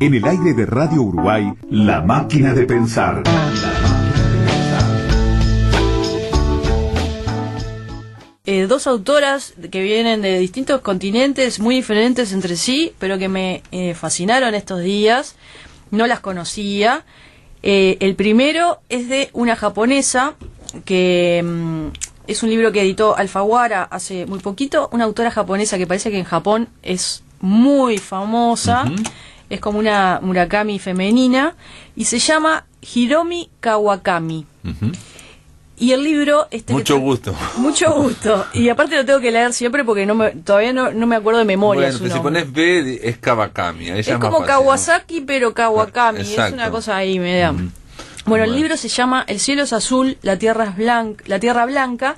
En el aire de Radio Uruguay, La Máquina de Pensar. Dos autoras que vienen de distintos continentes, muy diferentes entre sí, pero que me fascinaron estos días. No las conocía. El primero es de una japonesa que es un libro que editó Alfaguara hace muy poquito, una autora japonesa que parece que en Japón es muy famosa, es como una Murakami femenina, y se llama Hiromi Kawakami. Y el libro... Mucho gusto. Mucho gusto. Y aparte lo tengo que leer siempre porque todavía no me acuerdo de memoria. Bueno, si pones B es Kawakami. Es como Kawasaki, pero Kawakami. Exacto. Es una cosa ahí media... Bueno, el libro se llama El cielo es azul, la tierra blanca,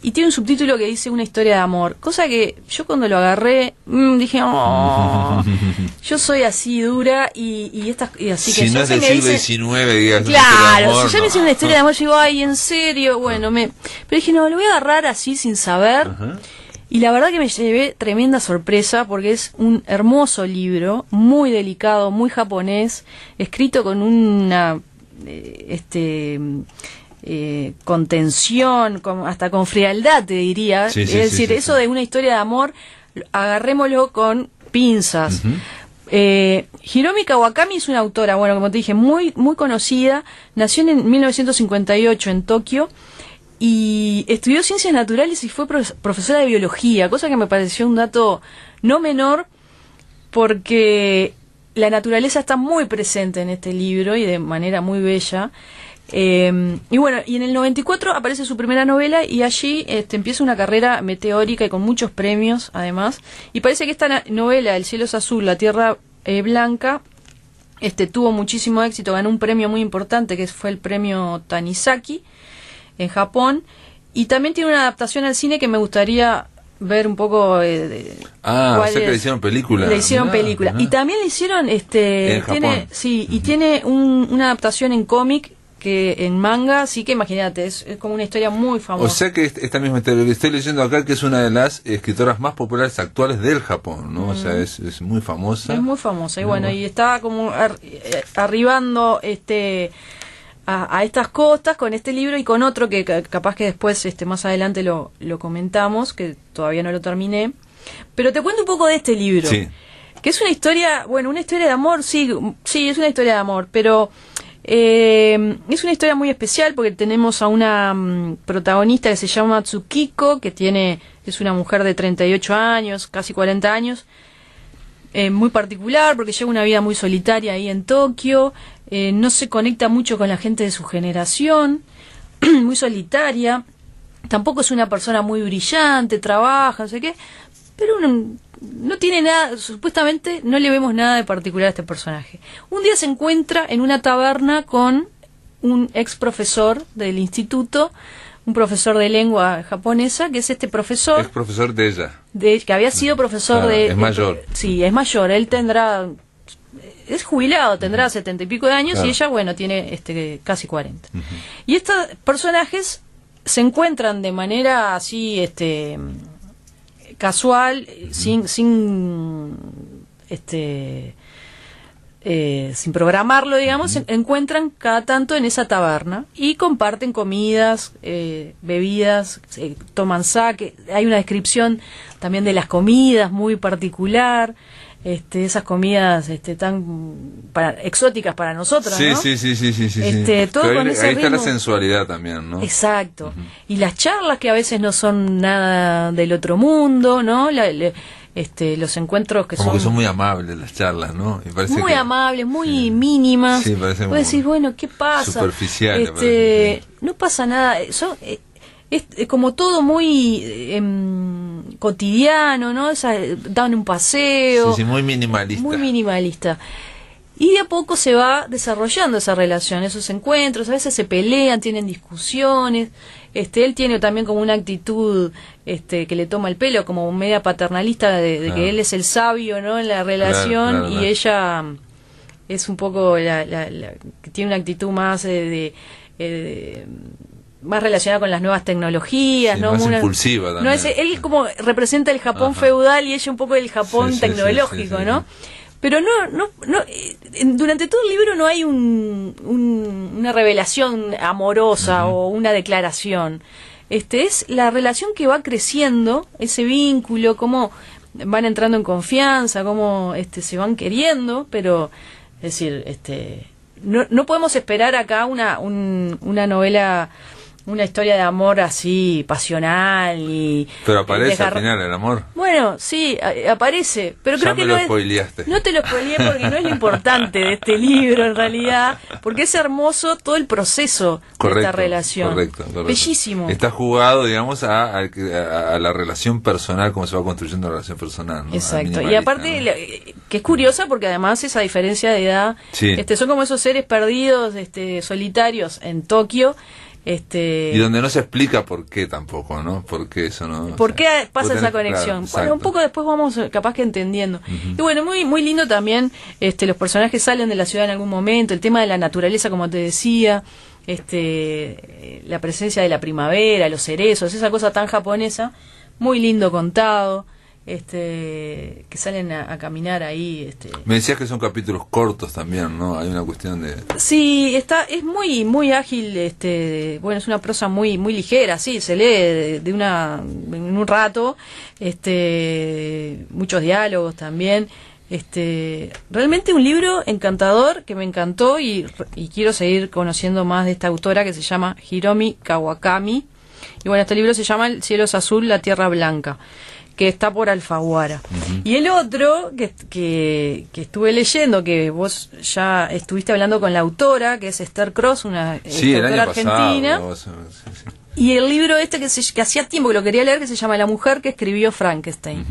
y tiene un subtítulo que dice Una historia de amor. Cosa que yo cuando lo agarré, dije, yo soy así dura y así que... Si no es del siglo XIX, digas... Claro, si ya me dicen una historia de amor, yo digo, ay, en serio, bueno, pero dije, no, lo voy a agarrar así sin saber. Y la verdad que me llevé tremenda sorpresa porque es un hermoso libro, muy delicado, muy japonés, escrito con una... contención, hasta con frialdad te diría, es decir, eso de una historia de amor agarrémoslo con pinzas. Hiromi Kawakami es una autora, bueno, como te dije, muy conocida, nació en 1958 en Tokio y estudió ciencias naturales y fue profesora de biología, cosa que me pareció un dato no menor porque la naturaleza está muy presente en este libro y de manera muy bella. Y bueno, y en el 94 aparece su primera novela y allí empieza una carrera meteórica y con muchos premios además. Y parece que esta novela, El cielo es azul, la tierra blanca, tuvo muchísimo éxito, ganó un premio muy importante que fue el premio Tanizaki en Japón. Y también tiene una adaptación al cine que me gustaría ver un poco o sea que le hicieron película. Le hicieron película. Y también le hicieron tiene una adaptación en cómic que en manga, así que imagínate, es como una historia muy famosa. O sea que esta misma historia que estoy leyendo acá, que es una de las escritoras más populares actuales del Japón, ¿no? O sea, es muy famosa. Es muy famosa, y bueno, y estaba como arribando a estas costas con este libro y con otro que capaz que después más adelante lo comentamos, que todavía no lo terminé, pero te cuento un poco de este libro, que es una historia, una historia de amor, sí, es una historia de amor, pero es una historia muy especial porque tenemos a una protagonista que se llama Tsukiko, que es una mujer de 38 años, casi 40 años, muy particular porque lleva una vida muy solitaria ahí en Tokio, no se conecta mucho con la gente de su generación, muy solitaria, tampoco es una persona muy brillante, trabaja, no sé qué, pero no tiene nada, supuestamente no le vemos nada de particular a este personaje. Un día se encuentra en una taberna con un ex profesor del instituto, un profesor de lengua japonesa, que es este profesor... Ex profesor de ella. Que había sido profesor es mayor. Sí, es mayor, él tendrá... Es jubilado, tendrá 70 y pico de años, y ella, tiene casi 40. Y estos personajes se encuentran de manera así, casual, sin programarlo, digamos, se encuentran cada tanto en esa taberna y comparten comidas, bebidas, toman sake. Hay una descripción también de las comidas muy particular, esas comidas tan exóticas para nosotros, ¿no? Sí. Todo pero con ese ahí está ritmo. la sensualidad también, ¿no? Exacto. Y las charlas que a veces no son nada del otro mundo, ¿no? Los encuentros que como que son muy amables las charlas, ¿no? Y parece muy amables, muy mínimas. Sí, parece muy... decir, bueno, ¿qué pasa? Superficial. No pasa nada. Es como todo muy cotidiano, ¿no? Dan un paseo. Sí, muy minimalista. Muy minimalista. Y de a poco se va desarrollando esa relación, esos encuentros, a veces se pelean, tienen discusiones. Él tiene también como una actitud que le toma el pelo, como media paternalista de que él es el sabio, ¿no? En la relación, y ella es un poco que tiene una actitud más más relacionada con las nuevas tecnologías, ¿no? Más impulsiva también. Él como representa el Japón feudal y ella un poco el Japón tecnológico, ¿no? Pero durante todo el libro no hay una revelación amorosa o una declaración. Es la relación que va creciendo, ese vínculo, cómo van entrando en confianza, cómo se van queriendo, pero es decir, no podemos esperar acá una novela, una historia de amor así pasional y pero aparece al final el amor. Bueno, sí, aparece, pero creo que no spoileaste. No te lo spoileé porque no es lo importante de este libro en realidad, porque es hermoso todo el proceso de esta relación. Correcto. Bellísimo. Está jugado, digamos, a la relación personal, cómo se va construyendo la relación personal, ¿no? Exacto. Y aparte, ¿no? Que es curiosa porque además esa diferencia de edad, sí. Son como esos seres perdidos, solitarios en Tokio. Y donde no se explica por qué tampoco, ¿no? ¿Por qué eso no? ¿Por qué pasa esa conexión? Claro, bueno, un poco después vamos capaz que entendiendo. Y bueno, muy muy lindo también, los personajes salen de la ciudad en algún momento, el tema de la naturaleza, como te decía, la presencia de la primavera, los cerezos, esa cosa tan japonesa, muy lindo contado. Que salen a caminar ahí. Me decías que son capítulos cortos también, ¿no? Hay una cuestión de... Sí, es muy muy ágil, bueno, es una prosa muy muy ligera, sí, se lee en un rato, muchos diálogos también. Realmente un libro encantador que me encantó y quiero seguir conociendo más de esta autora que se llama Hiromi Kawakami. Y bueno, este libro se llama El cielo es azul, la tierra blanca, que está por Alfaguara. Y el otro que estuve leyendo, que vos ya estuviste hablando con la autora, que es Esther Cross, una autora argentina. Y el libro que hacía tiempo que lo quería leer, que se llama La mujer que escribió Frankenstein,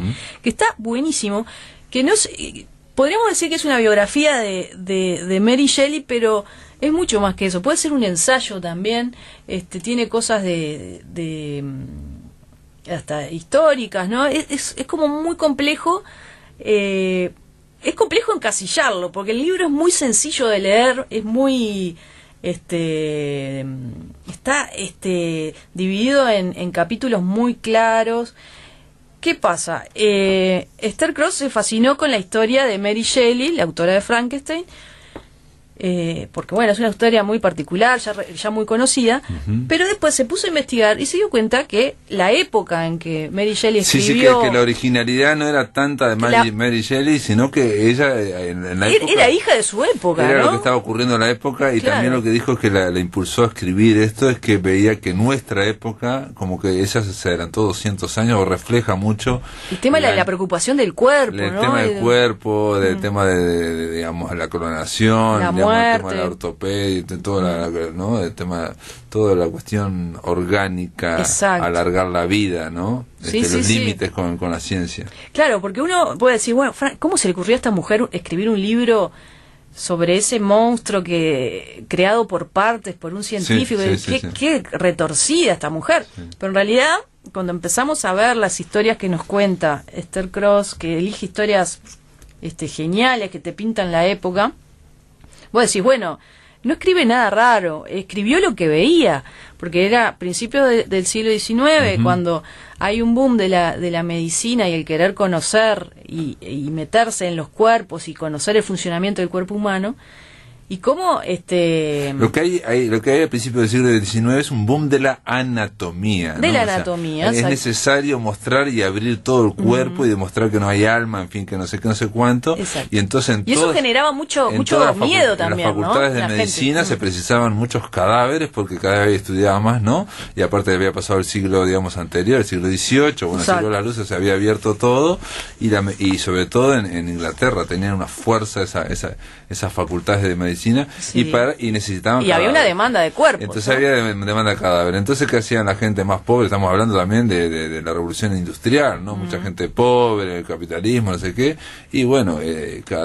que está buenísimo, que no sé, podríamos decir que es una biografía de Mary Shelley, pero es mucho más que eso. Puede ser un ensayo también, tiene cosas hasta históricas, ¿no? Es como muy complejo, es complejo encasillarlo, porque el libro es muy sencillo de leer, es muy, está dividido en capítulos muy claros. ¿Qué pasa? Esther Cross se fascinó con la historia de Mary Shelley, la autora de Frankenstein, porque bueno, es una historia muy particular, ya muy conocida, pero después se puso a investigar y se dio cuenta que la época en que Mary Shelley escribió... Sí, que la originalidad no era tanta de Mary Shelley, sino que ella en la época... Era hija de su época, era, ¿no? Lo que estaba ocurriendo en la época, y también lo que dijo es que la impulsó a escribir esto, es que veía que nuestra época, como que ella se adelantó 200 años, o refleja mucho... El tema de la preocupación del cuerpo, el ¿no? tema del cuerpo, del tema de digamos, la coronación, el tema de la ortopedia, ¿no? El tema, toda la cuestión orgánica, alargar la vida, ¿no? Los límites con la ciencia. Claro, porque uno puede decir, bueno, ¿cómo se le ocurrió a esta mujer escribir un libro sobre ese monstruo creado por partes, por un científico? Qué retorcida esta mujer. Pero en realidad, cuando empezamos a ver las historias que nos cuenta Esther Cross, que elige historias geniales que te pintan la época, vos decís, bueno, no escribe nada raro, escribió lo que veía, porque era principios del siglo XIX, cuando hay un boom de la medicina y el querer conocer y meterse en los cuerpos y conocer el funcionamiento del cuerpo humano. Y cómo lo que hay al principio del siglo XIX es un boom de la anatomía, ¿no? La anatomía, es necesario mostrar y abrir todo el cuerpo y demostrar que no hay alma, en fin, que no sé qué, no sé cuánto. Exacto. Y entonces eso generaba mucho miedo también, en las facultades de medicina se precisaban muchos cadáveres porque cada vez estudiaba más, ¿no? Y aparte había pasado el siglo, digamos, anterior, el siglo XVIII, bueno, el siglo de las luces, se había abierto todo, y sobre todo en Inglaterra tenían una fuerza esas facultades de medicina. Y necesitaban había una demanda de cuerpos, entonces había demanda de cadáver. Entonces, ¿qué hacían la gente más pobre? Estamos hablando también de la revolución industrial, ¿no? Mucha gente pobre, el capitalismo, no sé qué, y bueno,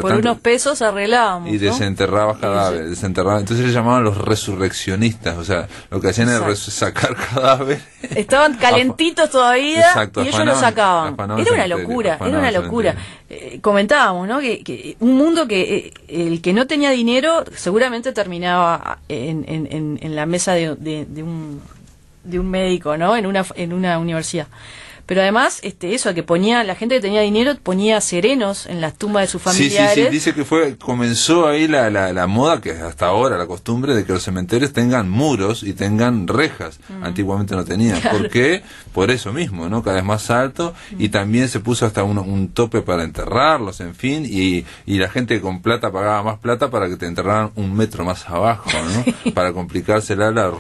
por unos pesos arreglábamos, y desenterraba cadáveres, entonces le llamaban los resurreccionistas, o sea, lo que hacían era sacar cadáveres. Estaban calentitos todavía. Exacto, y ellos los sacaban. Era una locura. Comentábamos, ¿no? Que un mundo que el que no tenía dinero seguramente terminaba en la mesa de un médico, ¿no? En una universidad. pero además eso, que ponía, la gente que tenía dinero ponía serenos en las tumbas de sus familiares. Sí, dice que comenzó ahí la moda, que hasta ahora la costumbre de que los cementerios tengan muros y tengan rejas. Antiguamente no tenían. Claro. ¿Por qué? Por eso mismo, ¿no? Cada vez más alto, y también se puso hasta un tope para enterrarlos, en fin, y la gente con plata pagaba más plata para que te enterraran 1 metro más abajo, ¿no? Para complicársela los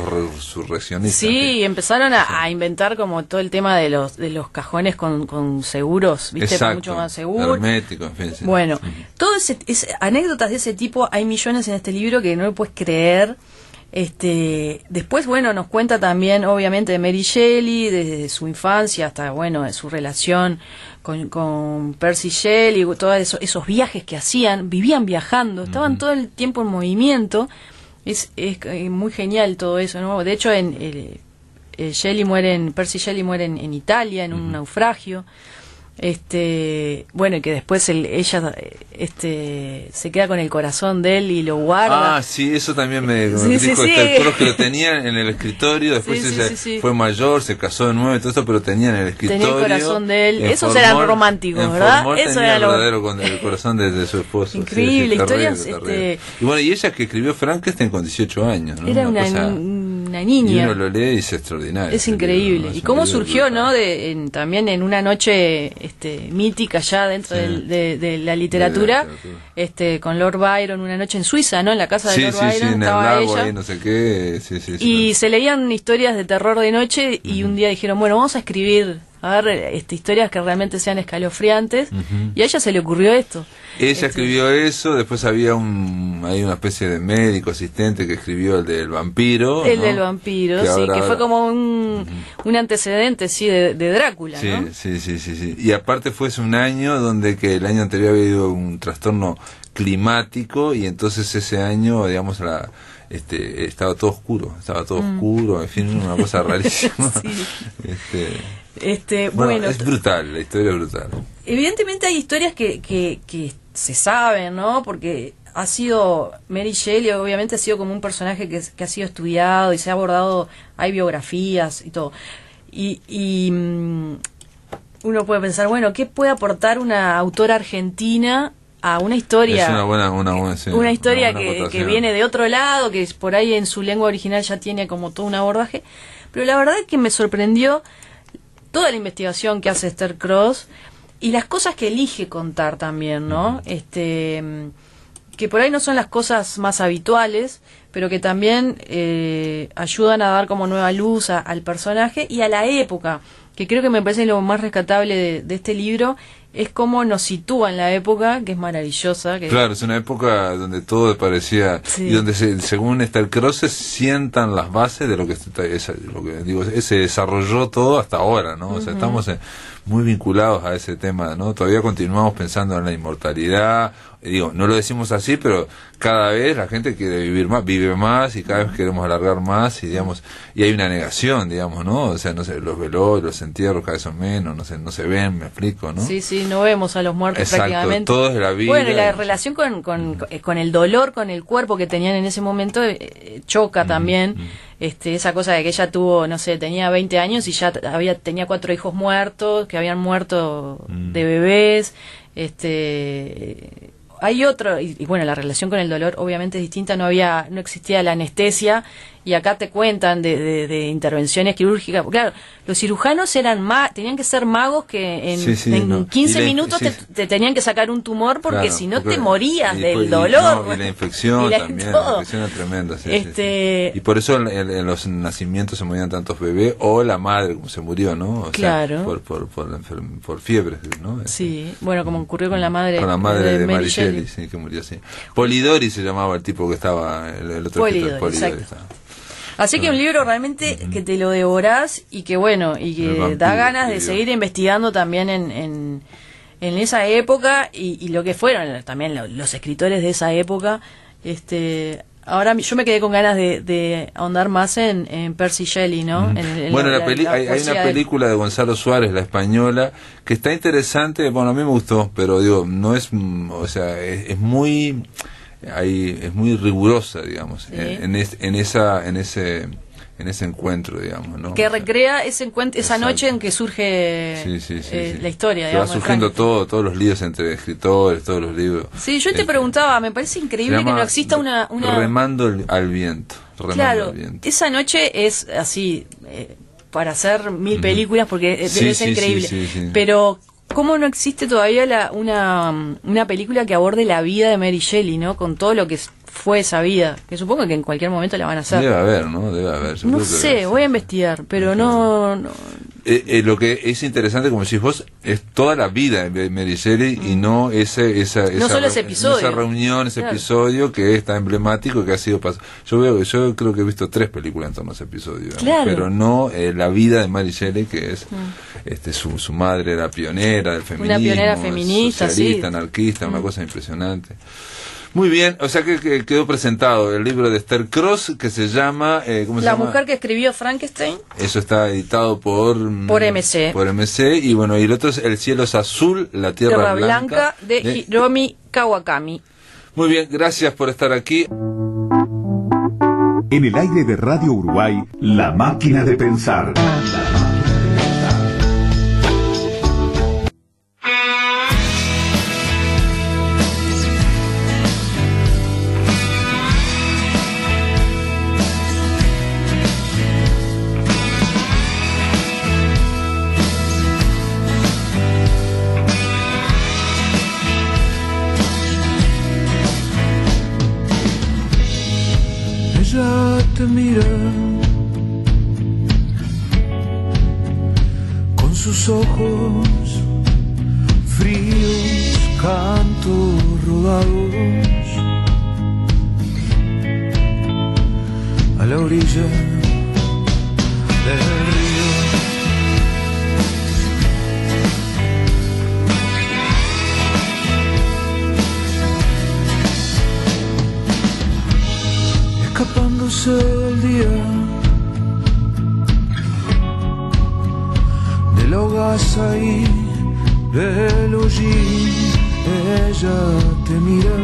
resurreccionistas. Sí, empezaron a inventar como todo el tema de los cajones con seguros, ¿viste? Exacto, Mucho más seguro. hermético, en fin. Sí. Bueno, todo anécdotas de ese tipo, hay millones en este libro que no lo puedes creer. Después, bueno, nos cuenta también, obviamente, de Mary Shelley, desde su infancia hasta, bueno, de su relación con Percy Shelley, todos esos viajes que hacían, vivían viajando, estaban todo el tiempo en movimiento. Es muy genial todo eso, ¿no? De hecho, Percy Shelley muere en Italia, en un naufragio. Bueno, y que después ella se queda con el corazón de él y lo guarda. Ah, sí, eso también me dijo sí. Cross, que lo tenía en el escritorio, después fue mayor, se casó de nuevo y todo eso, pero tenía en el escritorio. Tenía el corazón de él. Esos eran románticos, ¿verdad? Eso era el verdadero con el corazón de su esposo. Increíble, historias. Terrible. Y bueno, y ella que escribió Frankenstein con 18 años, ¿no? Era una niña. Y uno lo lee y es extraordinario. Es increíble. Libro, ¿no? Y cómo surgió, ¿no? También en una noche mítica ya dentro de la literatura, con Lord Byron, una noche en Suiza, ¿no? En la casa de Lord Byron, en estaba el lago, ella. ahí, no sé qué. Y se leían historias de terror de noche y un día dijeron, bueno, vamos a escribir, a ver, historias que realmente sean escalofriantes, y a ella se le ocurrió esto. Ella escribió eso, después había una especie de médico asistente que escribió el del vampiro. El del vampiro, que fue como un antecedente, sí, de Drácula, ¿no? Sí. Y aparte fue un año donde que el año anterior había habido un trastorno climático, y entonces ese año, digamos, estaba todo oscuro, en fin, una cosa rarísima. Bueno, es brutal, la historia es brutal. Evidentemente hay historias que se saben, ¿no? Porque ha sido Mary Shelley, obviamente ha sido como un personaje que ha sido estudiado y se ha abordado, hay biografías y todo. Y uno puede pensar, bueno, ¿qué puede aportar una autora argentina a una historia? Es una historia que viene de otro lado, que por ahí en su lengua original ya tiene como todo un abordaje. Pero la verdad es que me sorprendió toda la investigación que hace Esther Cross y las cosas que elige contar también, ¿no? Que por ahí no son las cosas más habituales, pero que también ayudan a dar como nueva luz al personaje y a la época, que creo que me parece lo más rescatable de este libro, es cómo nos sitúa en la época, que es maravillosa. Claro, es una época donde todo parecía, y donde según Esther Cross se sientan las bases de lo que se desarrolló todo hasta ahora, ¿no? O sea, estamos muy vinculados a ese tema, ¿no? Todavía continuamos pensando en la inmortalidad. No lo decimos así, pero cada vez la gente quiere vive más, y cada vez queremos alargar más, y hay una negación, ¿no? O sea, no sé, los velorios, los entierros cada vez son menos, no se ven, me explico, ¿no? Sí, no vemos a los muertos. Exacto, prácticamente. Todo es la vida. Bueno, y la relación con el dolor, con el cuerpo que tenían en ese momento, choca también. Esa cosa de que ella tuvo, no sé, tenía 20 años y ya tenía 4 hijos muertos, que habían muerto de bebés. Hay otro, y bueno, la relación con el dolor obviamente es distinta, no existía la anestesia, y acá te cuentan de intervenciones quirúrgicas. Claro, los cirujanos tenían que ser magos que en 15 minutos te tenían que sacar un tumor, porque si no te morías del dolor. Y la infección también, la infección es tremenda. Y por eso en los nacimientos se morían tantos bebés, o la madre como se murió, ¿no? O claro. Sea, por fiebre, ¿no? Sí, bueno, como ocurrió con la madre de Mary Shelley, que murió así. Polidori se llamaba el tipo que estaba, el otro Polidori. Así que un libro realmente que te lo devorás, y que bueno, y que da ganas de seguir investigando también en esa época, y lo que fueron también los escritores de esa época. Ahora yo me quedé con ganas de ahondar más en Percy Shelley, ¿no? Bueno, hay una película de Gonzalo Suárez, la española, que está interesante. Bueno, a mí me gustó, pero no es, o sea, es muy rigurosa, digamos, en en ese encuentro, digamos, ¿no? Que recrea ese encuentro, esa Exacto. noche en que surge la historia, que va digamos, surgiendo todos los líos entre escritores, todos los libros. Sí, yo te preguntaba, me parece increíble que no exista una... Remando al viento. Claro, al viento. esa noche es así, para hacer 1000 películas, porque debe ser increíble. Sí. Pero, ¿cómo no existe todavía una película que aborde la vida de Mary Shelley, ¿no? Con todo lo que fue esa vida, que supongo que en cualquier momento la van a hacer. Debe haber, ¿no? Debe haber. No sé, voy a investigar, pero no... Lo que es interesante, como decís vos, es toda la vida de Mary Shelley y no esa solo ese episodio. Esa reunión, ese episodio que es tan emblemático y que ha sido pasado. Yo creo que he visto 3 películas en torno a ese episodio, pero no la vida de Mary Shelley, que es su madre era pionera del feminismo, una pionera feminista, socialista, anarquista, una cosa impresionante. Muy bien, o sea que quedó presentado el libro de Esther Cross, que se llama... ¿cómo se llama? La mujer que escribió Frankenstein. Eso está editado por MC. Por MC, y bueno, y el otro es El cielo es azul, la tierra blanca de Hiromi Kawakami. Muy bien, gracias por estar aquí. En el aire de Radio Uruguay, La Máquina de Pensar. Te mira con sus ojos fríos, cantos rodados a la orilla del río. Escapándose del día, de la hogaza y del hollín, ella te mira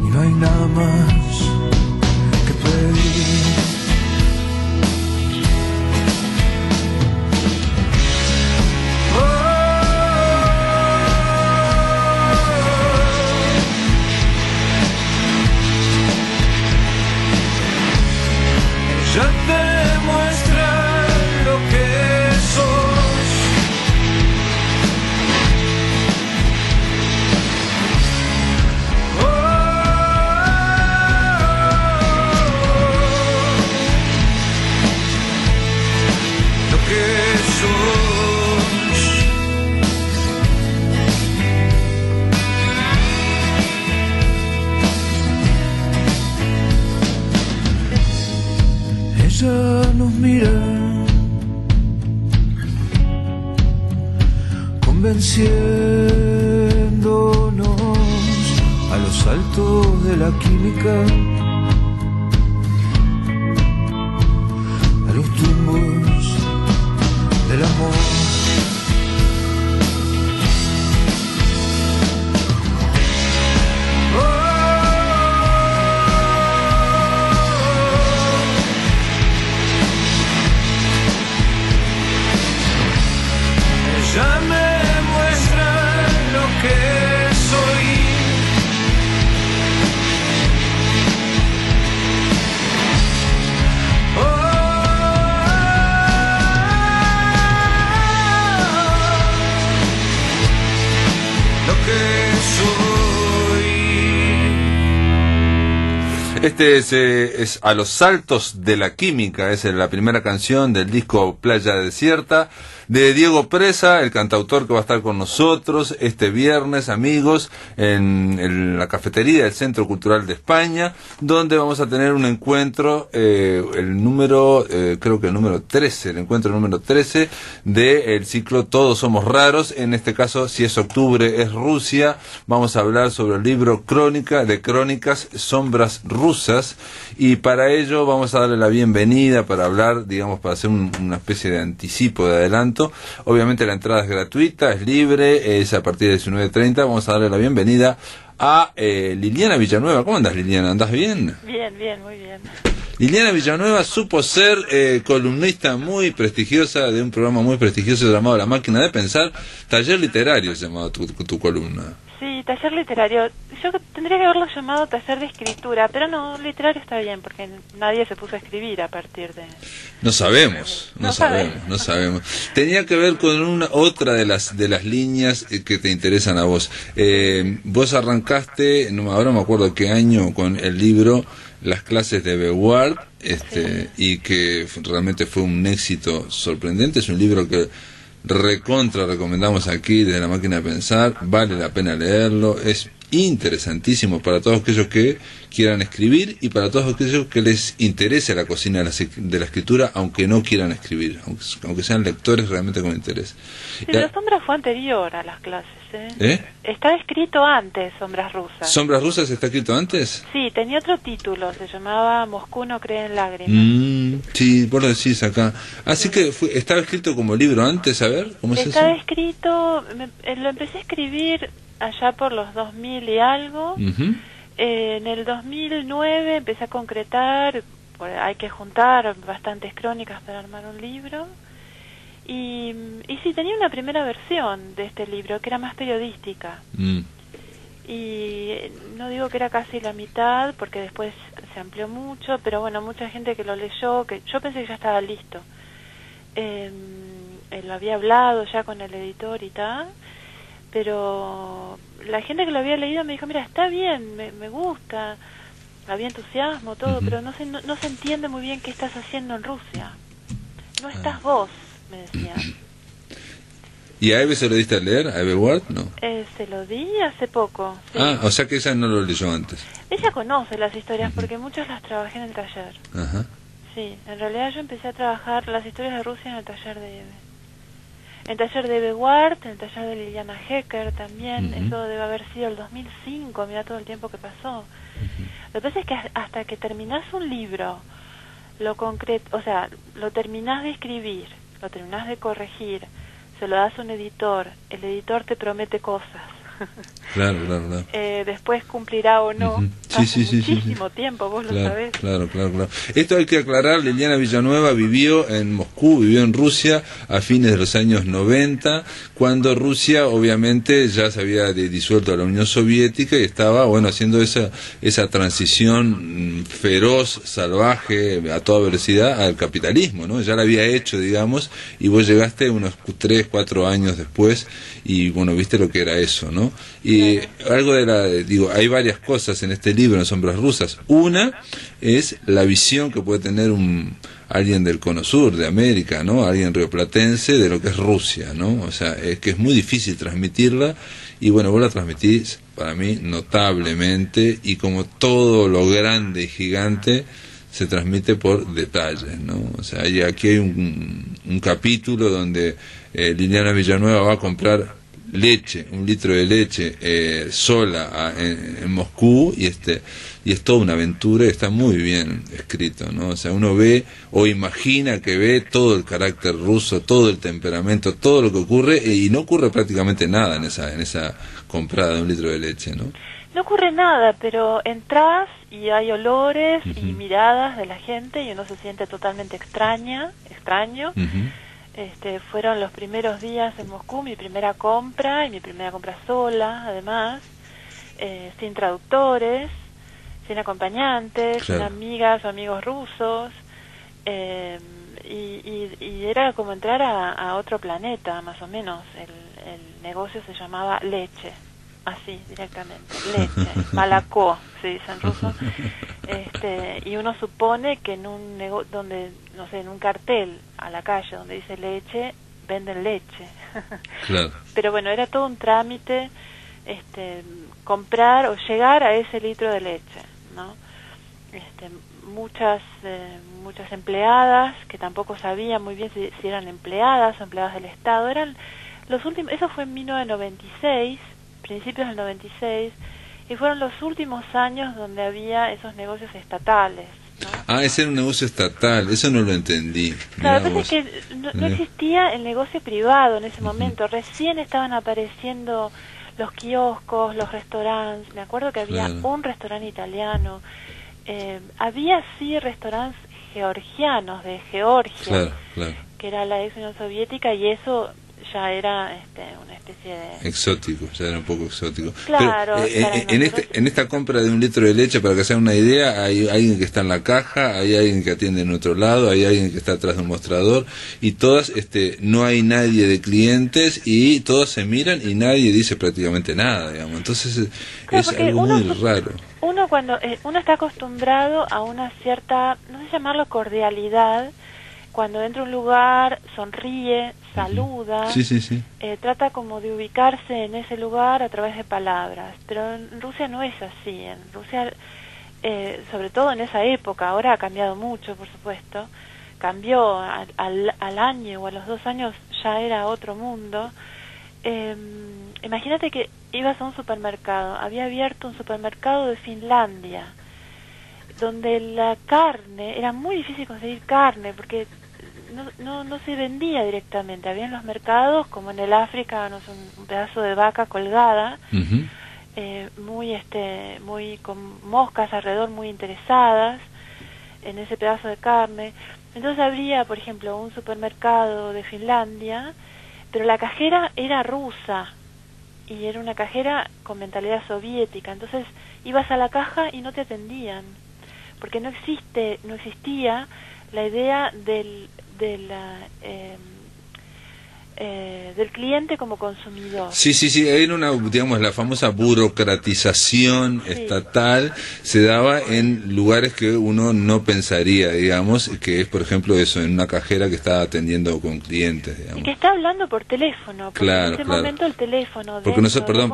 y no hay nada más que pedir. Ya te muestra lo que sos. Lo que sos. Ella nos mira, convenciéndonos a los altos de la química, a los tumbos del amor. Ya me muestra lo que soy. Lo que soy. Este es A los saltos de la química, es la primera canción del disco Playa Desierta, de Diego Presa, el cantautor que va a estar con nosotros este viernes, amigos, en la cafetería del Centro Cultural de España, donde vamos a tener un encuentro, creo que el número 13, el encuentro número 13 del ciclo Todos Somos Raros. En este caso, si es octubre, es Rusia. Vamos a hablar sobre el libro Crónicas, Sombras Rusas, y para ello vamos a darle la bienvenida para hablar, digamos, para hacer una especie de anticipo, de adelanto. Obviamente la entrada es gratuita, es libre, es a partir de 19:30. Vamos a darle la bienvenida a Liliana Villanueva. ¿Cómo andas, Liliana? ¿Andás bien? Bien, bien, muy bien. Liliana Villanueva supo ser columnista muy prestigiosa de un programa muy prestigioso llamado La Máquina de Pensar, Taller Literario llamado tu columna. Sí, taller literario. Yo tendría que haberlo llamado taller de escritura, pero no, literario está bien, porque nadie se puso a escribir a partir de... No sabemos. Tenía que ver con otra de las líneas que te interesan a vos. Vos arrancaste, ahora no me acuerdo qué año, con el libro Las clases de Beauvoir, Sí. y que realmente fue un éxito sorprendente. Es un libro que recontra recomendamos aquí desde La Máquina de Pensar, vale la pena leerlo, es interesantísimo para todos aquellos que quieran escribir y para todos aquellos que les interese la cocina de la escritura, aunque no quieran escribir, aunque sean lectores realmente con interés. Sí, pero Sombras fue anterior a las clases, ¿Eh? Estaba escrito antes, Sombras Rusas. ¿Sombras Rusas está escrito antes? Sí, tenía otro título, se llamaba Moscú no cree en lágrimas. Sí, vos lo decís acá. Así que estaba escrito como libro antes, a ver, ¿cómo es eso? Estaba escrito, lo empecé a escribir allá por los 2000 y algo. Ujú. En el 2009 empecé a concretar, hay que juntar bastantes crónicas para armar un libro. Y sí, tenía una primera versión de este libro que era más periodística. Y no digo que era casi la mitad, porque después se amplió mucho, pero bueno, mucha gente que lo leyó, que yo pensé que ya estaba listo. Lo había hablado ya con el editor y tal, pero la gente que lo había leído me dijo, mira, está bien, me gusta, había entusiasmo, todo, pero no se entiende muy bien qué estás haciendo en Rusia. No estás vos, me decían. ¿Y a Eve se lo diste a leer? ¿A Eve Ward? No. Se lo di hace poco. Sí. Ah, o sea que ella no lo leyó antes. Ella conoce las historias porque muchas las trabajé en el taller. Ajá. Sí, en realidad yo empecé a trabajar las historias de Rusia en el taller de Eve. En el taller de Eve Ward, en el taller de Liliana Hecker también. Eso debe haber sido el 2005, mira todo el tiempo que pasó. Lo que pasa es que hasta que terminás un libro, lo terminás de escribir, lo terminás de corregir, se lo das a un editor, el editor te promete cosas. Claro. Después cumplirá o no. Sí, Muchísimo tiempo, vos lo sabés. Claro. Esto hay que aclarar, Liliana Villanueva vivió en Moscú, vivió en Rusia a fines de los años 90, cuando Rusia obviamente ya se había disuelto a la Unión Soviética y estaba, haciendo esa transición feroz, salvaje, a toda velocidad al capitalismo, ¿no? Ya la había hecho, digamos, y vos llegaste unos 3, 4 años después y, viste lo que era eso, ¿no? Y algo hay varias cosas en este libro, en Sombras Rusas. Una es la visión que puede tener alguien del Cono Sur, de América, ¿no? Alguien rioplatense de lo que es Rusia, ¿no? O sea, es que es muy difícil transmitirla y vos la transmitís, para mí, notablemente, y como todo lo grande y gigante se transmite por detalles, ¿no? O sea, aquí hay un capítulo donde Liliana Villanueva va a comprar leche, 1 litro de leche sola en Moscú y es toda una aventura y está muy bien escrito, ¿no? O sea, uno ve o imagina que ve todo el carácter ruso, todo el temperamento, todo lo que ocurre y no ocurre prácticamente nada en esa comprada de 1 litro de leche, ¿no? No ocurre nada, pero entras y hay olores y miradas de la gente y uno se siente totalmente extraño. Fueron los primeros días en Moscú, mi primera compra, y mi primera compra sola, además, sin traductores, sin acompañantes, sin amigas o amigos rusos, y era como entrar a otro planeta, más o menos. El negocio se llamaba Leche, así, directamente, Leche, Malakó, se dice en ruso. Y uno supone que en un donde, no sé, en un cartel a la calle donde dice leche, venden leche. Claro. Pero bueno, era todo un trámite comprar o llegar a ese litro de leche, ¿no? Muchas empleadas que tampoco sabían muy bien si eran empleadas o empleadas del Estado. Eran los últimos, eso fue en 1996, principios del 96, y fueron los últimos años donde había esos negocios estatales, ¿no? Ah, ese era un negocio estatal, eso no lo entendí. Claro, lo que pasa es que no existía el negocio privado en ese momento, recién estaban apareciendo los kioscos, los restaurantes. Me acuerdo que había un restaurante italiano. Había sí restaurantes georgianos de Georgia, que era la ex Unión Soviética, y eso ya era una especie de... exótico, ya era un poco exótico. Claro, pero, en esta compra de 1 litro de leche, para que se hagan una idea, hay alguien que está en la caja, hay alguien que atiende en otro lado, hay alguien que está atrás de un mostrador, y todas, no hay nadie de clientes, y todos se miran y nadie dice prácticamente nada, digamos. Entonces claro, es algo muy raro. Uno cuando uno está acostumbrado a una cierta, no sé llamarlo cordialidad, cuando entra a un lugar, sonríe, saluda, trata como de ubicarse en ese lugar a través de palabras. Pero en Rusia no es así. En Rusia, sobre todo en esa época, ahora ha cambiado mucho, por supuesto, cambió al año o a los 2 años, ya era otro mundo. Imagínate que ibas a un supermercado, había abierto un supermercado de Finlandia, donde la carne, era muy difícil conseguir carne, porque no se vendía directamente. Había en los mercados, como en el África, no sé, un pedazo de vaca colgada, muy con moscas alrededor, muy interesadas en ese pedazo de carne. Entonces habría, por ejemplo, un supermercado de Finlandia, pero la cajera era rusa, y era una cajera con mentalidad soviética. Entonces ibas a la caja y no te atendían, porque no existía la idea del cliente como consumidor. Sí, hay digamos, la famosa burocratización estatal se daba en lugares que uno no pensaría, digamos, que es, por ejemplo, eso, en una cajera que está atendiendo con clientes, digamos. Y que está hablando por teléfono, porque en ese momento el teléfono porque nosotros,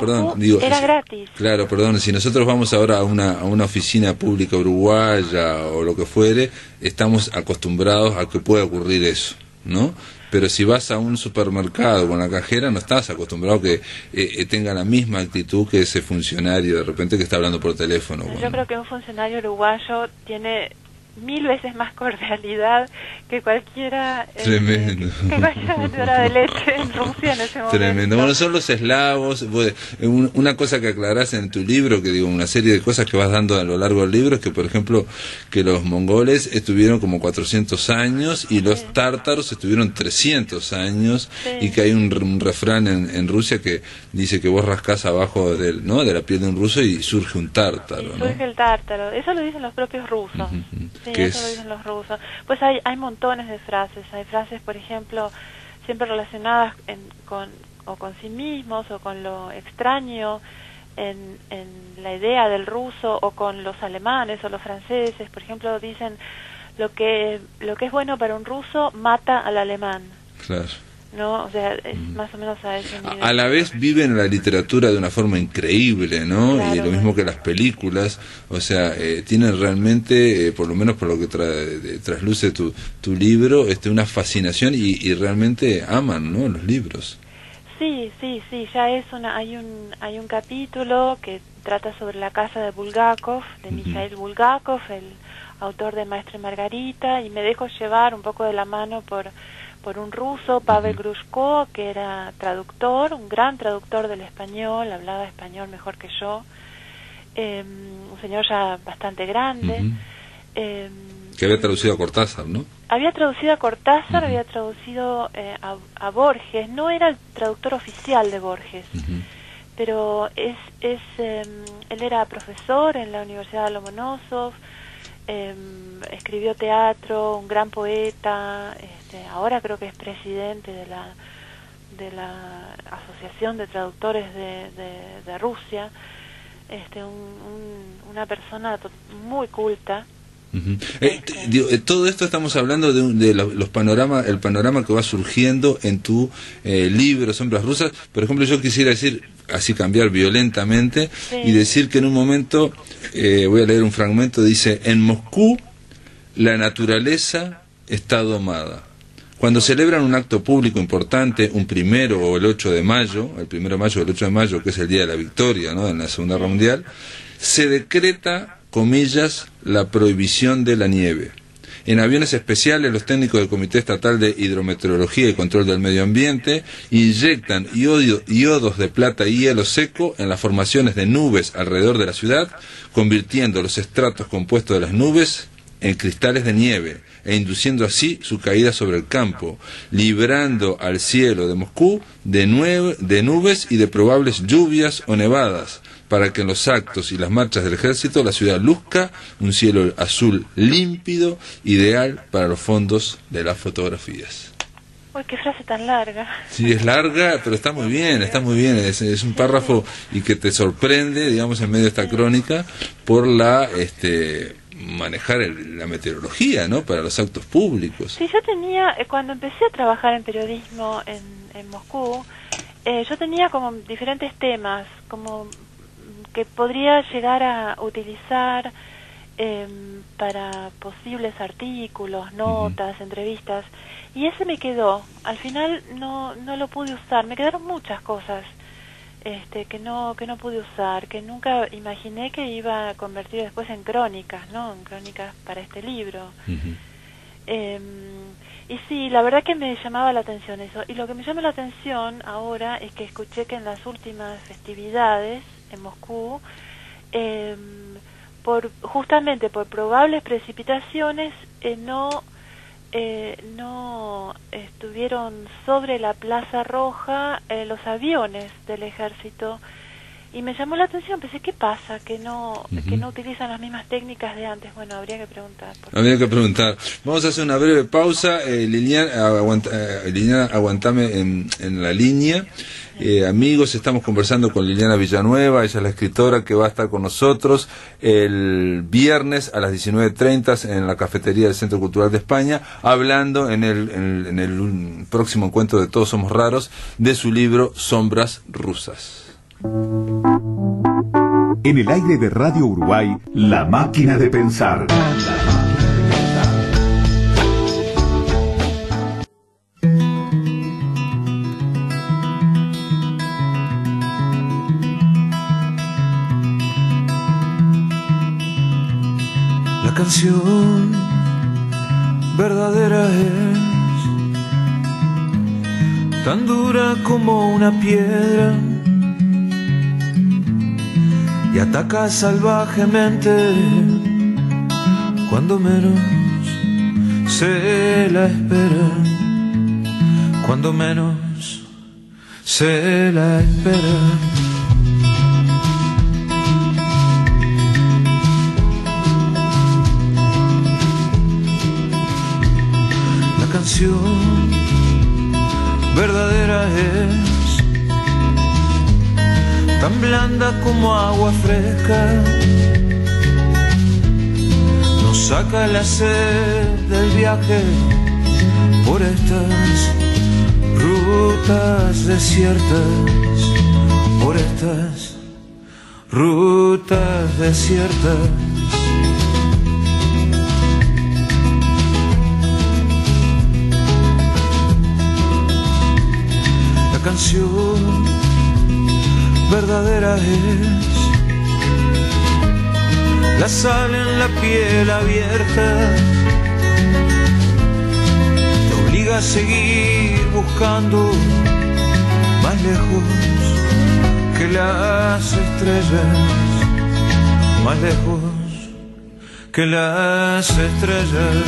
era gratis. Claro, perdón, si nosotros vamos ahora a una oficina pública uruguaya o lo que fuere, estamos acostumbrados a que pueda ocurrir eso, ¿no? Pero si vas a un supermercado con la cajera, no estás acostumbrado a que tenga la misma actitud que ese funcionario de repente que está hablando por teléfono. Yo creo que un funcionario uruguayo tiene 1000 veces más cordialidad que cualquiera tremendo que cualquier vendedora de leche en Rusia en ese momento. Tremendo. Bueno, son los eslavos. Una cosa que aclarás en tu libro, que digo, una serie de cosas que vas dando a lo largo del libro, es que, por ejemplo, que los mongoles estuvieron como 400 años y los tártaros estuvieron 300 años, y que hay un refrán en Rusia que dice que vos rascás abajo de la piel de un ruso y surge un tártaro, ¿no? Surge el tártaro. Eso lo dicen los propios rusos. Sí, eso lo dicen los rusos. Pues hay montones de frases. Hay frases, por ejemplo, siempre relacionadas con sí mismos o con lo extraño en la idea del ruso, o con los alemanes o los franceses. Por ejemplo, dicen lo que es bueno para un ruso mata al alemán. Claro. ¿No? O sea, es más o menos a ese nivel. A la vez viven la literatura de una forma increíble, ¿no? Claro, y lo mismo que las películas, o sea, tienen realmente, por lo menos por lo que trasluce tu libro, una fascinación y realmente aman, ¿no?, los libros. Sí, ya hay un capítulo que trata sobre la casa de Bulgakov, de Mikhail Bulgakov, el autor de Maestre Margarita, y me dejo llevar un poco de la mano por un ruso, Pavel Grushko, que era traductor, un gran traductor del español, hablaba español mejor que yo, un señor ya bastante grande. Que había traducido a Cortázar, ¿no? Había traducido a Cortázar, había traducido a Borges. No era el traductor oficial de Borges, pero él era profesor en la Universidad de Lomonosov, escribió teatro, un gran poeta, ahora creo que es presidente de la Asociación de Traductores de Rusia, una persona muy culta. Todo esto estamos hablando de el panorama que va surgiendo en tu libro Sombras Rusas. Por ejemplo, yo quisiera decir, así cambiar violentamente, y decir que en un momento, voy a leer un fragmento, dice: en Moscú la naturaleza está domada. Cuando celebran un acto público importante, un 1 o el 8 de mayo, el 1 de mayo o el 8 de mayo, que es el día de la victoria, ¿no?, en la Segunda Guerra Mundial, se decreta, comillas, la prohibición de la nieve. En aviones especiales, los técnicos del Comité Estatal de Hidrometeorología y Control del Medio Ambiente inyectan iodos de plata y hielo seco en las formaciones de nubes alrededor de la ciudad, convirtiendo los estratos compuestos de las nubes en cristales de nieve e induciendo así su caída sobre el campo, librando al cielo de Moscú de nubes y de probables lluvias o nevadas, para que en los actos y las marchas del ejército la ciudad luzca un cielo azul límpido, ideal para los fondos de las fotografías. Uy, qué frase tan larga. Sí, es larga, pero está muy bien, es un párrafo y que te sorprende, digamos, en medio de esta crónica, por la manejar la meteorología, ¿no?, para los actos públicos. Sí, yo tenía, cuando empecé a trabajar en periodismo en Moscú, yo tenía como diferentes temas, como que podría llegar a utilizar para posibles artículos, notas, entrevistas, y ese me quedó. Al final no lo pude usar, me quedaron muchas cosas que no pude usar, que nunca imaginé que iba a convertir después en crónicas, ¿no? En crónicas para este libro. Y sí, la verdad que me llamaba la atención eso. Y lo que me llama la atención ahora es que escuché que en las últimas festividades en Moscú, justamente por probables precipitaciones, no estuvieron sobre la Plaza Roja los aviones del ejército, y me llamó la atención. Pensé, ¿qué pasa? Que no utilizan las mismas técnicas de antes. Bueno, habría que preguntar. Habría que preguntar. Vamos a hacer una breve pausa. Liliana, aguantame en la línea. Amigos, estamos conversando con Liliana Villanueva, ella es la escritora que va a estar con nosotros el viernes a las 19:30 en la cafetería del Centro Cultural de España, hablando en el próximo encuentro de Todos Somos Raros de su libro Sombras Rusas. En el aire de Radio Uruguay, La Máquina de Pensar. La canción verdadera es tan dura como una piedra y ataca salvajemente cuando menos se la espera, cuando menos se la espera. La canción verdadera es tan blanda como agua fresca, nos saca la sed del viaje por estas rutas desiertas, por estas rutas desiertas. La canción verdadera es la sal en la piel abierta, te obliga a seguir buscando más lejos que las estrellas, más lejos que las estrellas.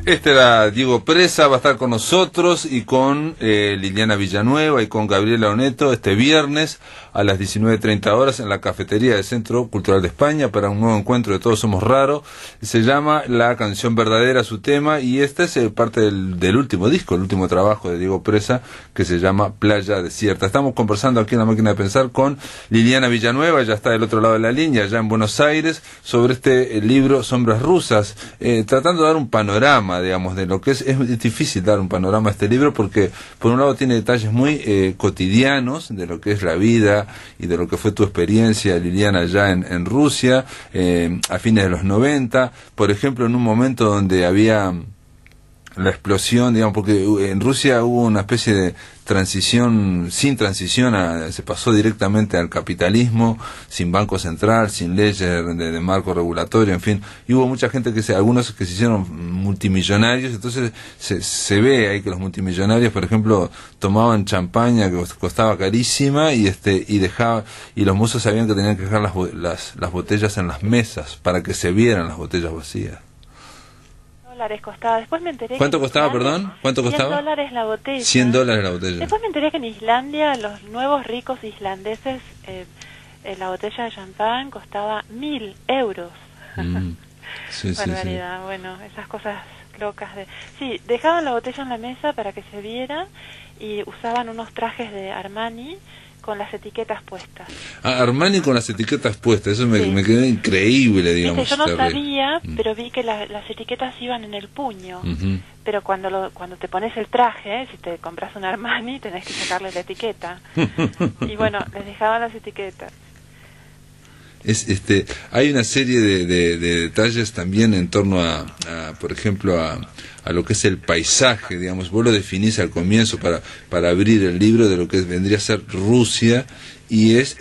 Este era Diego Presa, va a estar con nosotros y con Liliana Villanueva y con Gabriela Oneto este viernes a las 19:30 en la cafetería del Centro Cultural de España para un nuevo encuentro de Todos Somos Raros. Se llama La Canción Verdadera, su tema, y este es parte del último disco, el último trabajo de Diego Presa, que se llama Playa Desierta. Estamos conversando aquí en La Máquina de Pensar con Liliana Villanueva, ya está del otro lado de la línea, allá en Buenos Aires, sobre este libro Sombras Rusas, tratando de dar un panorama, digamos, de lo que es difícil dar un panorama a este libro porque por un lado tiene detalles muy cotidianos de lo que es la vida y de lo que fue tu experiencia, Liliana, allá en Rusia a fines de los 90, por ejemplo, en un momento donde había la explosión, digamos, porque en Rusia hubo una especie de transición, sin transición, se pasó directamente al capitalismo, sin banco central, sin leyes de marco regulatorio, en fin, y hubo mucha gente algunos que se hicieron multimillonarios, entonces se ve ahí que los multimillonarios, por ejemplo, tomaban champaña que costaba carísima y los mozos sabían que tenían que dejar las botellas en las mesas para que se vieran las botellas vacías. $100 costaba. Después me enteré. ¿Cuánto costaba, perdón? ¿Cuánto costaba? $100 la botella. $100 la botella. Después me enteré que en Islandia, los nuevos ricos islandeses, la botella de champán costaba 1.000 euros. Sí, Barbaridad. sí. Bueno, esas cosas locas de... Sí, dejaban la botella en la mesa para que se viera y usaban unos trajes de Armani con las etiquetas puestas. Armani con las etiquetas puestas, eso Sí. me quedó increíble, digamos. Viste, yo no terrible. sabía, pero vi que las etiquetas iban en el puño. Ujú. Pero cuando te pones el traje, si te compras un Armani, tenés que sacarle la etiqueta. Y bueno, les dejaban las etiquetas. Hay una serie de detalles también en torno a por ejemplo, a lo que es el paisaje, digamos. Vos lo definís al comienzo para abrir el libro de lo que vendría a ser Rusia, y es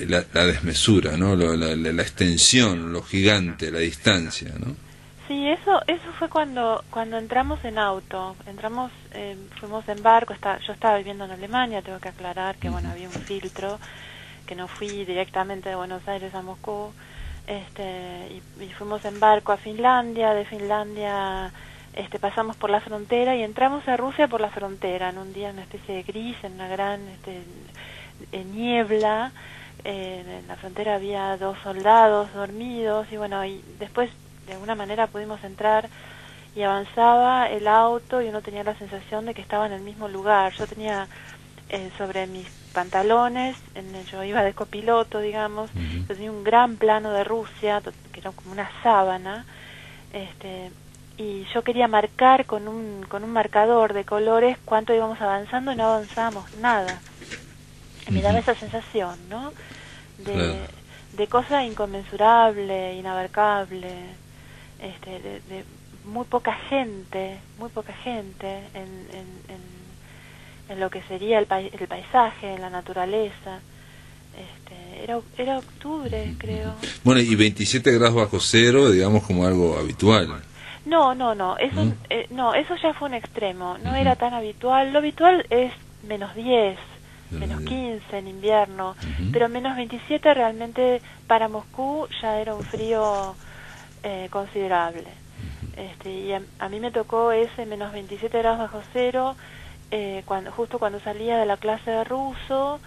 la desmesura, ¿no? La extensión, lo gigante, la distancia, ¿no? Sí, eso fue cuando entramos en auto. Fuimos en barco. Yo estaba viviendo en Alemania, tengo que aclarar que bueno, había un filtro, que no fui directamente de Buenos Aires a Moscú, y fuimos en barco a Finlandia. De Finlandia pasamos por la frontera y entramos a Rusia por la frontera en un día, una especie de gris, en una gran niebla. En la frontera había 2 soldados dormidos y bueno, y después de alguna manera pudimos entrar y avanzaba el auto y uno tenía la sensación de que estaba en el mismo lugar. Yo tenía sobre mis pantalones, yo iba de copiloto, digamos, yo tenía un gran plano de Rusia, que era como una sábana, y yo quería marcar con un marcador de colores cuánto íbamos avanzando y no avanzábamos nada. Y me daba esa sensación, ¿no? De cosa inconmensurable, inabarcable, de muy poca gente en lo que sería el paisaje, en la naturaleza. Era octubre, creo. Bueno, y 27 grados bajo cero, digamos, como algo habitual. No, eso, no, eso ya fue un extremo, no era tan habitual. Lo habitual es -10, -15 en invierno, pero -27 realmente para Moscú ya era un frío considerable. Y a mí me tocó ese -27 grados bajo cero, justo cuando salía de la clase de ruso,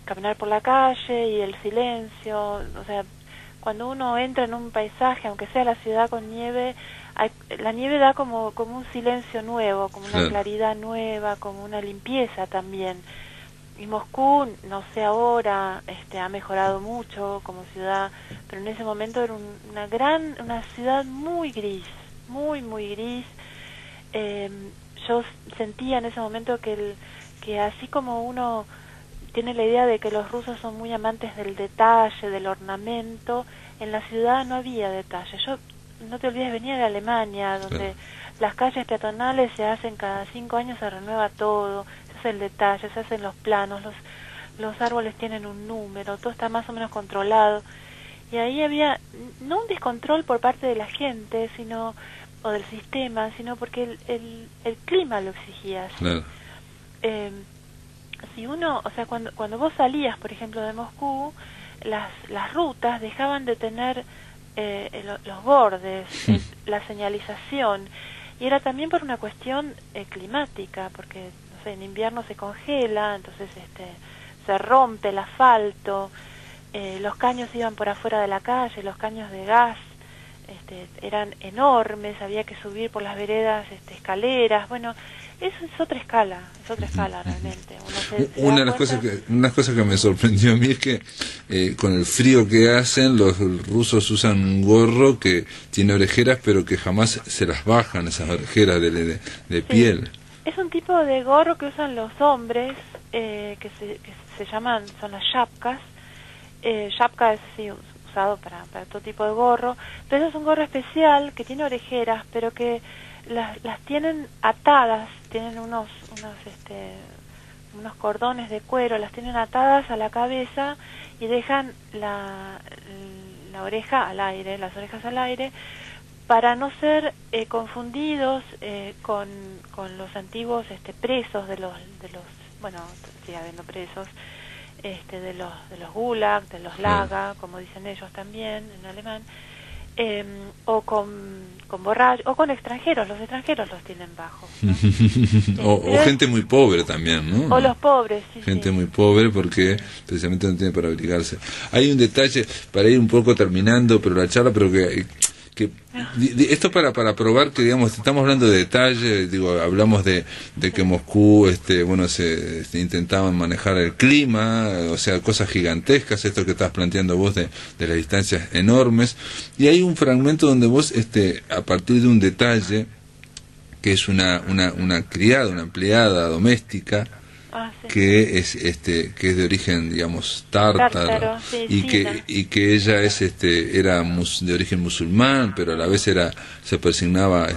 caminar por la calle y el silencio. O sea, cuando uno entra en un paisaje, aunque sea la ciudad con nieve, la nieve da como un silencio nuevo, como una claridad nueva, como una limpieza también. Y Moscú, no sé ahora, ha mejorado mucho como ciudad, pero en ese momento era una ciudad muy gris, muy gris. Yo sentía en ese momento que así como uno tiene la idea de que los rusos son muy amantes del detalle, del ornamento, en la ciudad no había detalle. No te olvides, venía de Alemania, donde las calles peatonales se hacen cada 5 años, se renueva todo, se hace el detalle, se hacen los planos, los árboles tienen un número, todo está más o menos controlado. Y ahí había no un descontrol por parte de la gente, o del sistema, sino porque el clima lo exigía. ¿Sí? Claro. Si uno, o sea, cuando vos salías, por ejemplo, de Moscú, las rutas dejaban de tener los bordes, la señalización, y era también por una cuestión climática, porque no sé, en invierno se congela, entonces se rompe el asfalto, los caños iban por afuera de la calle, los caños de gas eran enormes, había que subir por las veredas escaleras. Bueno, eso es otra escala realmente. Una de las cosas que me sorprendió a mí es que con el frío que hacen, los rusos usan un gorro que tiene orejeras, pero que jamás se las bajan, esas orejeras de piel. Es un tipo de gorro que usan los hombres, que se llaman, son las shapkas. Shapka es usado para todo tipo de gorro, pero es un gorro especial que tiene orejeras, pero que las tienen atadas, tienen unos cordones de cuero, las tienen atadas a la cabeza y dejan la oreja al aire, las orejas al aire, para no ser confundidos con los antiguos presos de los bueno, sigue habiendo presos de los gulag, de los laga, como dicen ellos también en alemán, o con borrachos, o con extranjeros. Los extranjeros los tienen bajos, ¿no? o gente muy pobre también, ¿no? O los pobres, sí, gente muy pobre porque precisamente no tiene para abrigarse. Hay un detalle para ir un poco terminando, pero la charla, pero que esto para probar que, digamos, estamos hablando de detalle, digo, hablamos de que Moscú, bueno, se intentaban manejar el clima, o sea, cosas gigantescas, esto que estás planteando vos de las distancias enormes, y hay un fragmento donde vos, a partir de un detalle, que es una criada, una empleada doméstica, sí. que es de origen, digamos, tártaro, sí, y que ella era de origen musulmán, pero a la vez se persignaba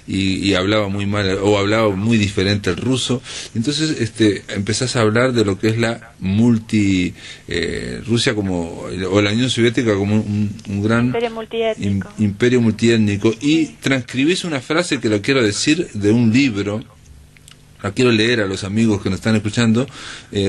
y hablaba muy mal, o hablaba muy diferente el ruso. Entonces empezás a hablar de lo que es la Rusia o la Unión Soviética como un gran imperio multiétnico, y transcribís una frase que lo quiero decir de un libro. La quiero leer a los amigos que nos están escuchando,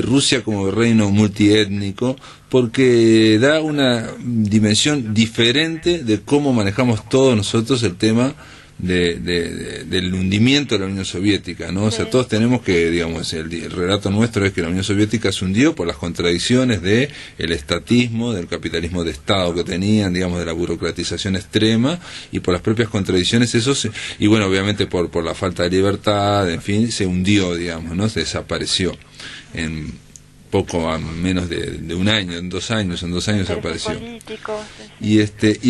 Rusia como reino multiétnico, porque da una dimensión diferente de cómo manejamos todos nosotros el tema del hundimiento de la Unión Soviética, ¿no? O sea, todos tenemos que, digamos, el relato nuestro es que la Unión Soviética se hundió por las contradicciones de el estatismo, del capitalismo de Estado que tenían, digamos, de la burocratización extrema, y por las propias contradicciones y bueno, obviamente por la falta de libertad, en fin, se hundió, digamos, ¿no? Se desapareció en poco menos de un año, en 2 años apareció. Y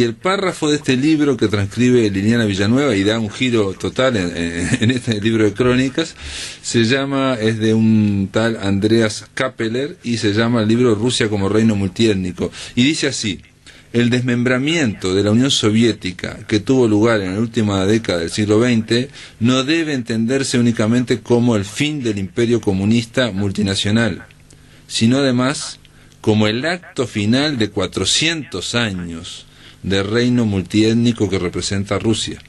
el párrafo de este libro que transcribe Liliana Villanueva y da un giro total en este libro de crónicas, es de un tal Andreas Kappeler, y se llama el libro Rusia como reino multiétnico, y dice así: el desmembramiento de la Unión Soviética que tuvo lugar en la última década del siglo XX no debe entenderse únicamente como el fin del imperio comunista multinacional, sino además como el acto final de 400 años de reino multiétnico que representa Rusia.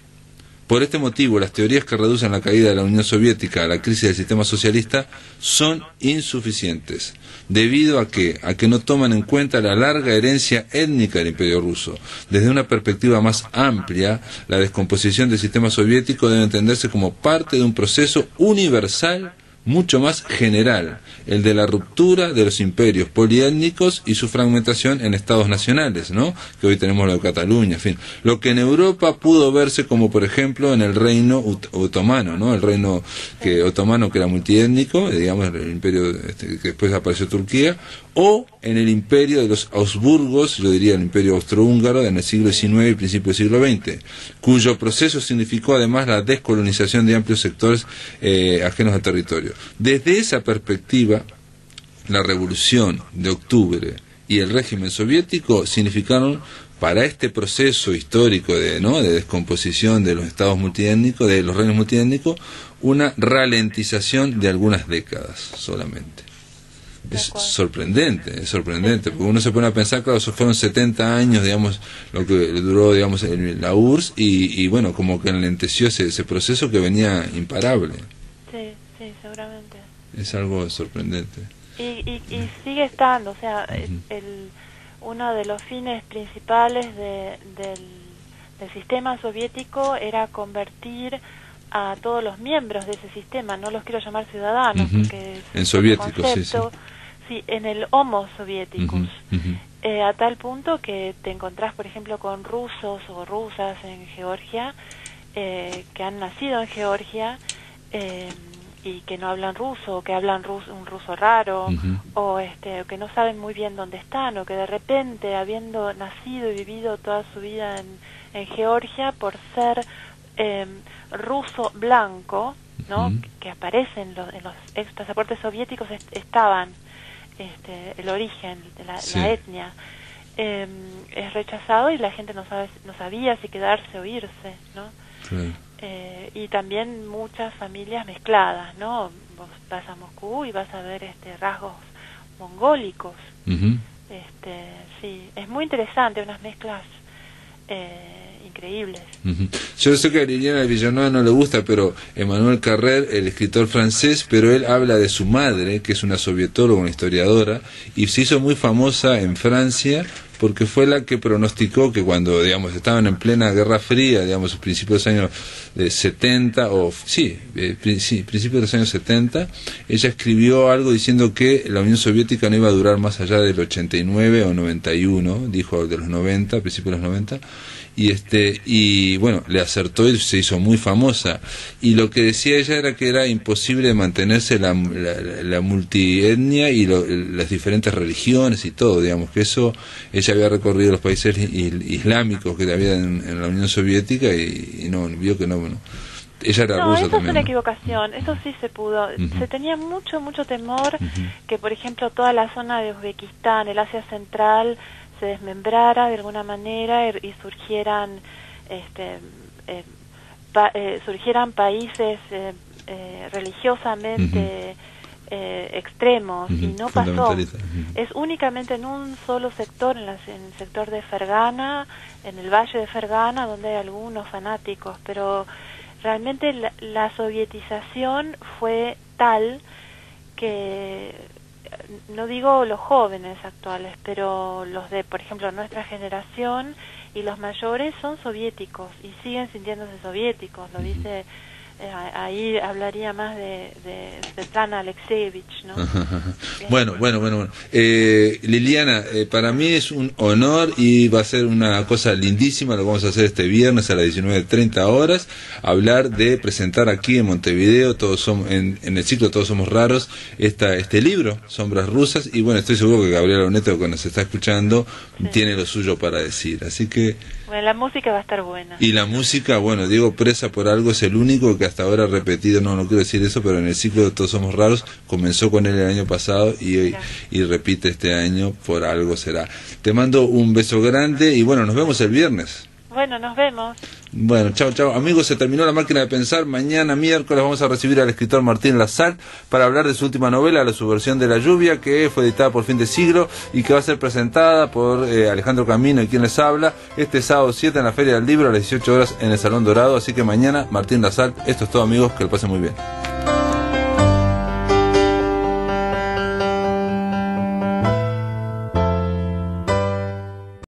Por este motivo, las teorías que reducen la caída de la Unión Soviética a la crisis del sistema socialista son insuficientes, debido a que no toman en cuenta la larga herencia étnica del Imperio ruso. Desde una perspectiva más amplia, la descomposición del sistema soviético debe entenderse como parte de un proceso universal mucho más general, el de la ruptura de los imperios poliétnicos y su fragmentación en estados nacionales, ¿no? Que hoy tenemos lo de Cataluña, en fin. Lo que en Europa pudo verse como, por ejemplo, en el reino otomano, ¿no? El reino otomano, que era multiétnico, digamos, el imperio que después apareció Turquía, o en el imperio de los Habsburgos, yo diría el imperio austrohúngaro, en el siglo XIX y principio del siglo XX, cuyo proceso significó además la descolonización de amplios sectores ajenos al territorio. Desde esa perspectiva, la Revolución de Octubre y el régimen soviético significaron para este proceso histórico de descomposición de los estados multiétnicos, de los reinos multiétnicos, una ralentización de algunas décadas solamente. Es sorprendente, porque uno se pone a pensar, claro, eso fueron 70 años, digamos, lo que duró, digamos, la URSS, y bueno, como que enlenteció ese proceso que venía imparable. Sí, seguramente. Es algo sorprendente. Y sigue estando, o sea, uno de los fines principales del sistema soviético era convertir a todos los miembros de ese sistema, no los quiero llamar ciudadanos, porque en soviéticos, sí, en el homo soviéticos, a tal punto que te encontrás, por ejemplo, con rusos o rusas en Georgia, que han nacido en Georgia, y que no hablan ruso, o que hablan un ruso raro, o que no saben muy bien dónde están, o que de repente, habiendo nacido y vivido toda su vida en Georgia, por ser ruso blanco, ¿no? Que aparece en los ex pasaportes soviéticos, estaban el origen de la etnia, es rechazado, y la gente no sabía si quedarse o irse, ¿no? y también muchas familias mezcladas, ¿no? Vos vas a Moscú y vas a ver rasgos mongólicos. Sí, es muy interesante, unas mezclas increíbles. Yo sé que a Liliana Villanueva no le gusta, pero Emmanuel Carrère, el escritor francés, pero él habla de su madre, que es una sovietóloga, una historiadora, y se hizo muy famosa en Francia porque fue la que pronosticó que cuando, digamos, estaban en plena Guerra Fría, digamos, principios de los años 70, principios de los años 70, ella escribió algo diciendo que la Unión Soviética no iba a durar más allá del 89 o 91, dijo de los 90, principios de los 90, y bueno, le acertó y se hizo muy famosa. Y lo que decía ella era que era imposible mantenerse la multietnia y las diferentes religiones y todo, digamos, que eso, ella había recorrido los países islámicos que había en la Unión Soviética y no, vio que no, bueno. Ella era rusa eso también, es una ¿no? equivocación, eso sí se pudo. Se tenía mucho temor que, por ejemplo, toda la zona de Uzbekistán, el Asia Central, se desmembrara de alguna manera y surgieran países religiosamente extremos, y no pasó. Es únicamente en un solo sector, en el sector de Fergana, en el valle de Fergana, donde hay algunos fanáticos, pero realmente la sovietización fue tal que, no digo los jóvenes actuales, pero los de, por ejemplo, nuestra generación y los mayores son soviéticos y siguen sintiéndose soviéticos. Lo dice, ahí hablaría más de Svetlana Alexievich, ¿no? Bueno. Liliana, para mí es un honor y va a ser una cosa lindísima, lo vamos a hacer este viernes a las 19:30 horas, presentar aquí en Montevideo, todos somos, en el ciclo Todos Somos Raros, este libro, Sombras Rusas, y bueno, estoy seguro que Gabriela Oneto, que nos está escuchando, tiene lo suyo para decir, así que... Bueno, la música va a estar buena. Y la música, bueno, Diego Presa por algo es el único que hasta ahora ha repetido, no quiero decir eso, pero en el ciclo de Todos Somos Raros comenzó con él el año pasado y repite este año, por algo será. Te mando un beso grande y bueno, nos vemos el viernes. Bueno, nos vemos. Bueno, chao. Amigos, se terminó La Máquina de Pensar. Mañana, miércoles, vamos a recibir al escritor Martín Lazar para hablar de su última novela, La Subversión de la Lluvia, que fue editada por Fin de Siglo y que va a ser presentada por Alejandro Camino y quien les habla este sábado 7 en la Feria del Libro a las 18 horas en el Salón Dorado. Así que mañana, Martín Lazar. Esto es todo, amigos, que lo pasen muy bien.